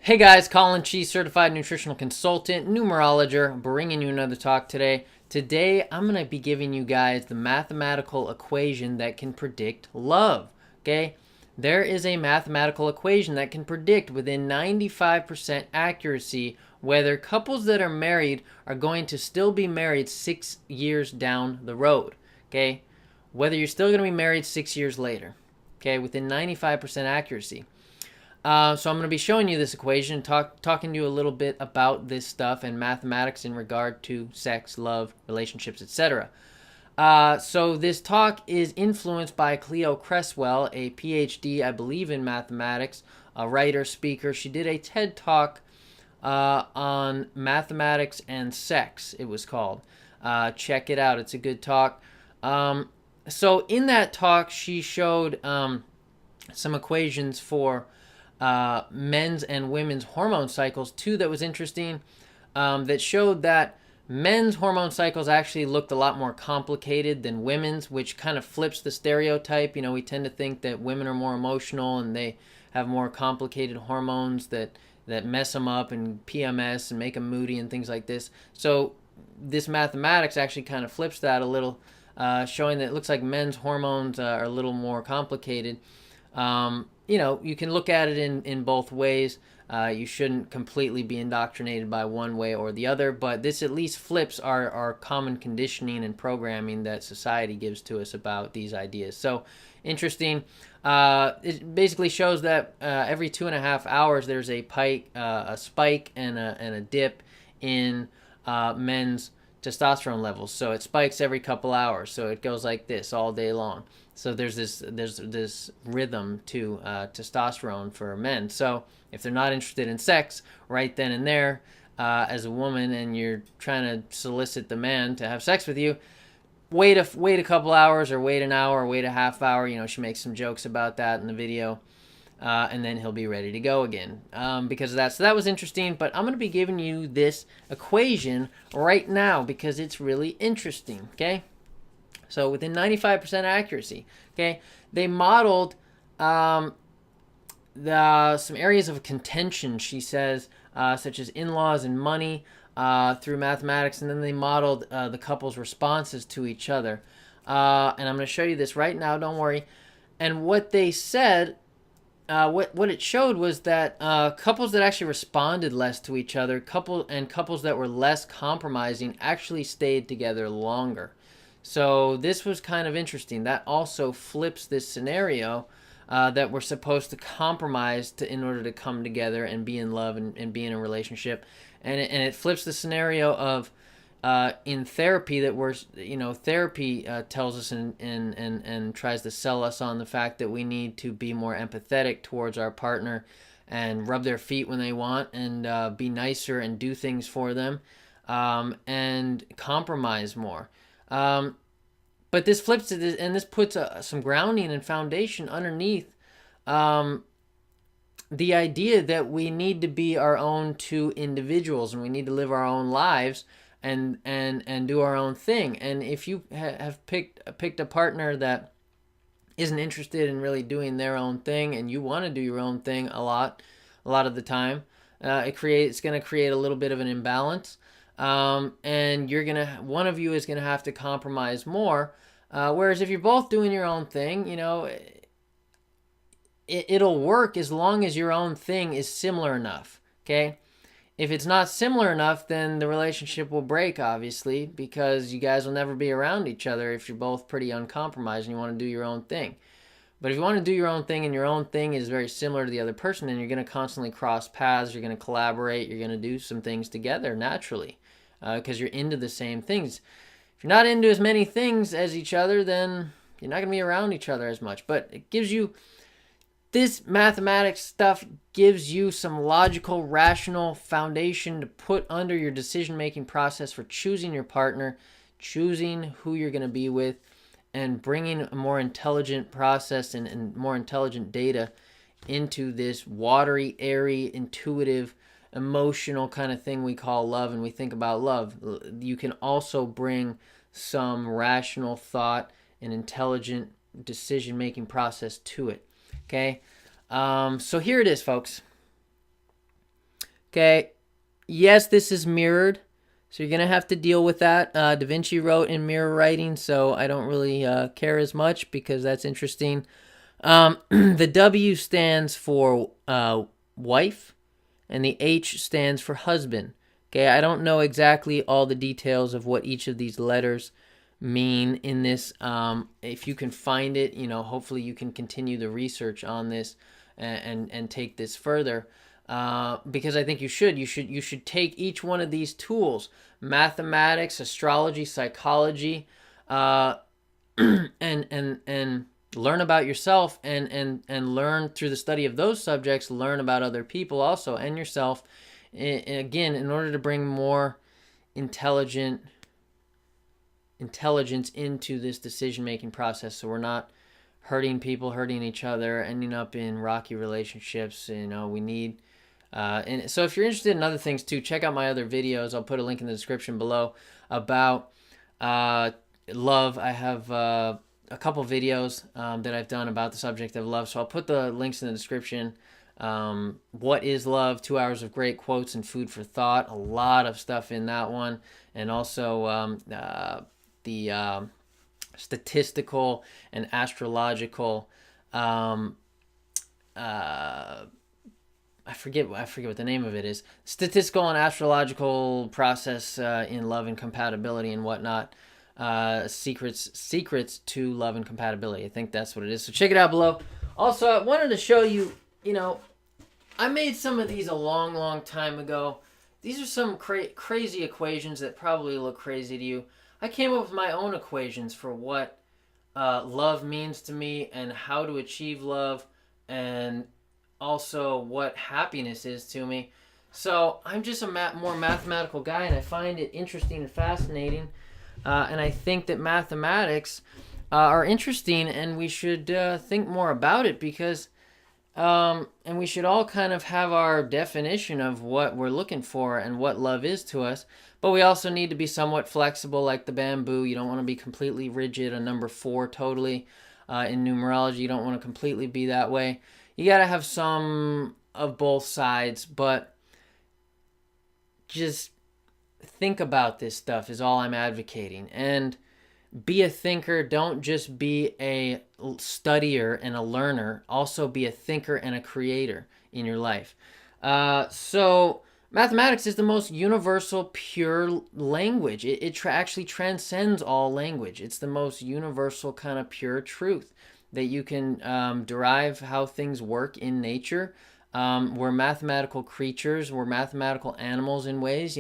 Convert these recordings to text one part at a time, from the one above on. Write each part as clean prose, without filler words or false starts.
Hey guys, Collin Chi, certified nutritional consultant, numerologist, bringing you another talk today. Today, I'm going to be giving you guys the mathematical equation that can predict love. Okay? There is a mathematical equation that can predict within 95% accuracy whether couples that are married are going to still be married 6 years down the road. Okay? Whether you're still going to be married 6 years later. Okay? Within 95% accuracy. So I'm going to be showing you this equation, talking to you a little bit about this stuff and mathematics in regard to sex, love, relationships, etc. So this talk is influenced by Cleo Cresswell, a PhD, I believe, in mathematics, a writer, speaker. She did a TED Talk on mathematics and sex, it was called. Check it out. It's a good talk. So in that talk, she showed some equations for men's and women's hormone cycles too that was interesting, that showed that men's hormone cycles actually looked a lot more complicated than women's, which kind of flips the stereotype. You know, we tend to think that women are more emotional and they have more complicated hormones that mess them up, and PMS and make them moody and things like this. So this mathematics actually kind of flips that a little, showing that it looks like men's hormones are a little more complicated. You know, you can look at it in both ways. You shouldn't completely be indoctrinated by one way or the other, but this at least flips our common conditioning and programming that society gives to us about these ideas. So interesting. It basically shows that every 2.5 hours there's a spike and a dip in men's testosterone levels. So it spikes every couple hours. So it goes like this all day long. So there's this rhythm to testosterone for men. So if they're not interested in sex right then and there, as a woman, and you're trying to solicit the man to have sex with you, wait a couple hours, or wait an hour, or wait a half hour. You know, she makes some jokes about that in the video, and then he'll be ready to go again because of that. So that was interesting. But I'm going to be giving you this equation right now because it's really interesting. Okay. So within 95% accuracy, okay, they modeled some areas of contention, she says, such as in-laws and money, through mathematics, and then they modeled the couple's responses to each other. And I'm going to show you this right now, don't worry. And what they said, what it showed was that couples that actually responded less to each other, couples that were less compromising, actually stayed together longer. So this was kind of interesting. That also flips this scenario that we're supposed to compromise in order to come together and be in love and be in a relationship. And it flips the scenario of in therapy that therapy tells us and tries to sell us on the fact that we need to be more empathetic towards our partner and rub their feet when they want, and be nicer and do things for them, and compromise more. But this flips it, and this puts some grounding and foundation underneath the idea that we need to be our own two individuals, and we need to live our own lives and do our own thing. And if you have picked a partner that isn't interested in really doing their own thing, and you want to do your own thing a lot of the time, it's going to create a little bit of an imbalance. And one of you is gonna have to compromise more. Whereas if you're both doing your own thing, you know, it'll work as long as your own thing is similar enough. Okay, if it's not similar enough, then the relationship will break, obviously, because you guys will never be around each other if you're both pretty uncompromised and you want to do your own thing. But if you want to do your own thing and your own thing is very similar to the other person, then you're going to constantly cross paths, you're going to collaborate, you're going to do some things together naturally. Because you're into the same things. If you're not into as many things as each other, then you're not going to be around each other as much. But it gives you, this mathematics stuff gives you some logical, rational foundation to put under your decision-making process for choosing your partner, choosing who you're going to be with, and bringing a more intelligent process and more intelligent data into this watery, airy, intuitive, emotional kind of thing we call love. And we think about love, you can also bring some rational thought and intelligent decision-making process to it. Okay, so here it is, folks. Okay. Yes, this is mirrored, so you're going to have to deal with that. Da Vinci wrote in mirror writing, so I don't really care as much because that's interesting. The W stands for wife, and the H stands for husband. Okay, I don't know exactly all the details of what each of these letters mean in this. If you can find it, hopefully you can continue the research on this and take this further. Because I think you should take each one of these tools: mathematics, astrology, psychology, uh, and learn about yourself, and learn through the study of those subjects. Learn about other people also and yourself. Again, in order to bring more intelligence into this decision-making process, so we're not hurting people, hurting each other, ending up in rocky relationships. We need and so if you're interested in other things too, check out my other videos. I'll put a link in the description below about love. I have a couple videos that I've done about the subject of love, so I'll put the links in the description. What is love? 2 hours of great quotes and food for thought. A lot of stuff in that one. And also the statistical and astrological. I forget what the name of it is. Statistical and astrological process in love and compatibility and whatnot. Secrets to love and compatibility. I think that's what it is. So check it out below. Also, I wanted to show you. I made some of these a long time ago. These are some crazy equations that probably look crazy to you. I came up with my own equations for what love means to me and how to achieve love, and also what happiness is to me. So I'm just a more mathematical guy, and I find it interesting and fascinating. And I think that mathematics are interesting, and we should think more about it because, and we should all kind of have our definition of what we're looking for and what love is to us. But we also need to be somewhat flexible, like the bamboo. You don't want to be completely rigid, a number 4 totally. In numerology, you don't want to completely be that way. You got to have some of both sides, but just think about this stuff is all I'm advocating. And be a thinker. Don't just be a studier and a learner. Also be a thinker and a creator in your life. So mathematics is the most universal, pure language. It actually transcends all language. It's the most universal kind of pure truth that you can derive how things work in nature. We're mathematical creatures. We're mathematical animals in ways.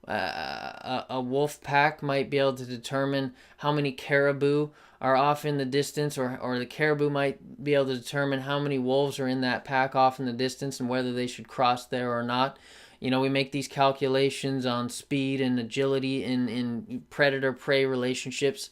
A wolf pack might be able to determine how many caribou are off in the distance, or the caribou might be able to determine how many wolves are in that pack off in the distance and whether they should cross there or not. We make these calculations on speed and agility in predator-prey relationships.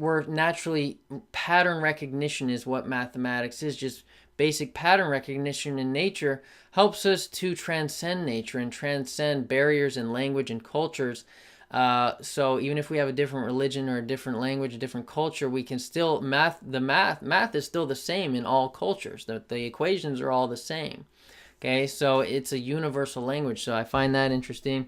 We're naturally, pattern recognition is what mathematics is. Just basic pattern recognition in nature helps us to transcend nature and transcend barriers in language and cultures. So even if we have a different religion or a different language, a different culture, we can still math is still the same in all cultures. The equations are all the same. Okay, so it's a universal language. So I find that interesting.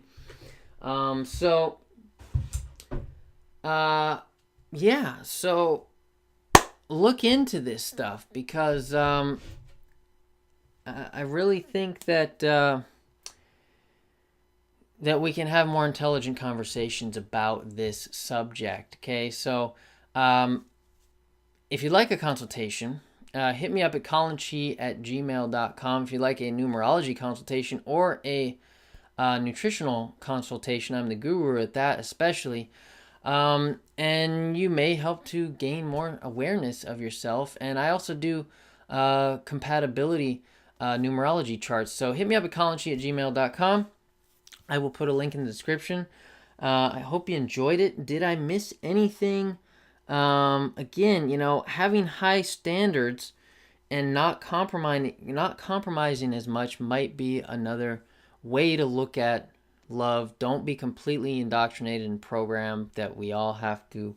Yeah, so look into this stuff because I really think that that we can have more intelligent conversations about this subject. Okay, so if you'd like a consultation, hit me up at collinchi@gmail.com. If you'd like a numerology consultation or a nutritional consultation, I'm the guru at that especially. And you may help to gain more awareness of yourself. And I also do compatibility numerology charts. So hit me up at collinchi@gmail.com. I will put a link in the description. I hope you enjoyed it. Did I miss anything? Again, having high standards and not compromising as much might be another way to look at love. Don't be completely indoctrinated and programmed that we all have to,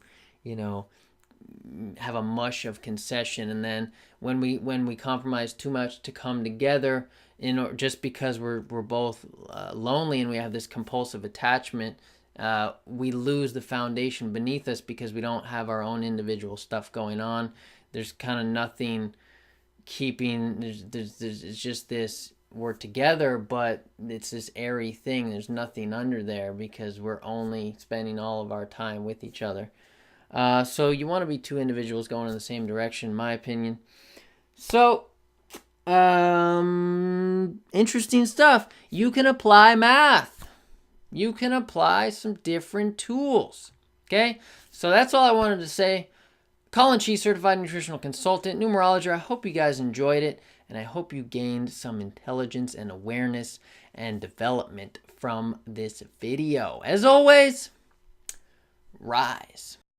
have a mush of concession, and then when we compromise too much to come together, just because we're both lonely and we have this compulsive attachment, we lose the foundation beneath us because we don't have our own individual stuff going on. There's kind of nothing keeping. It's just this, we're together, but it's this airy thing. There's nothing under there because we're only spending all of our time with each other. So you want to be two individuals going in the same direction, in my opinion. So, interesting stuff. You can apply math. You can apply some different tools. Okay? So that's all I wanted to say. Collin Chi, certified nutritional consultant, numerologer. I hope you guys enjoyed it, and I hope you gained some intelligence and awareness and development from this video. As always, rise.